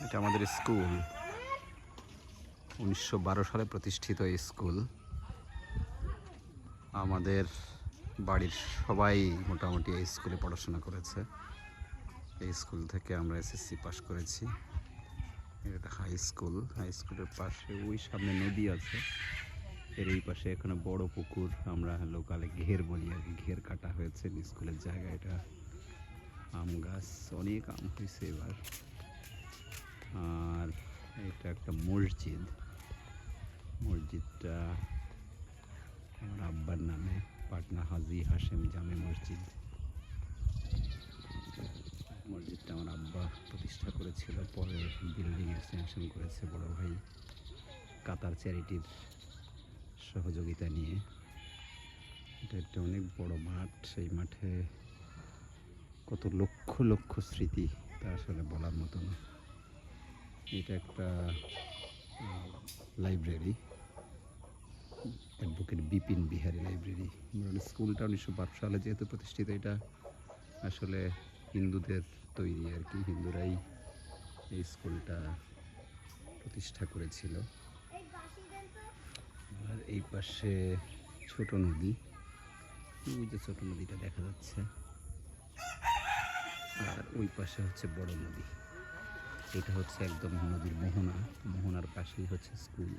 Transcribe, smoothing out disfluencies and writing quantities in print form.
এটা আমাদের স্কুল, 1912 সালে প্রতিষ্ঠিত এই স্কুল। আমাদের বাড়ির সবাই মোটামুটি এই স্কুলে পড়াশোনা করেছে। এই স্কুল থেকে আমরা এসএসসি পাস করেছি। এটা হাই স্কুল। হাই স্কুলের পাশে ওই সামনে নদী আছে, এর এই পাশে এখানে বড় পুকুর, আমরা লোকালে ঘের বলি আর কি। ঘের কাটা হয়েছে স্কুলের জায়গা। এটা আম গাছ, অনেক আম হয়েছে এবার। আর এটা একটা মসজিদ। মসজিদটা আমার আব্বার নামে, পাটনা হাজি হাশেম জামে মসজিদ। মসজিদটা আমার আব্বা প্রতিষ্ঠা করেছিল, পরে বিল্ডিং এক্সটেনশন করেছে বড় ভাই কাতার চ্যারিটির সহযোগিতা নিয়ে। এটা একটা অনেক বড় মাঠ। সেই মাঠে কত লক্ষ লক্ষ স্মৃতি, তা আসলে বলার মতো না। এটা একটা library, advocate Bipin Bihari library. স্কুলটা 1912 সালে যেহেতু প্রতিষ্ঠিত, এটা আসলে হিন্দুদের তৈরি আর কি। হিন্দুরাই এই স্কুলটা প্রতিষ্ঠা করেছিল। আর এই পাশে ছোট নদী, ওই যে ছোট নদীটা দেখা যাচ্ছে, আর ওই পাশে হচ্ছে বড় নদী। এটা হচ্ছে একদম নদীর মোহনা, মোহনার পাশেই হচ্ছে স্কুল।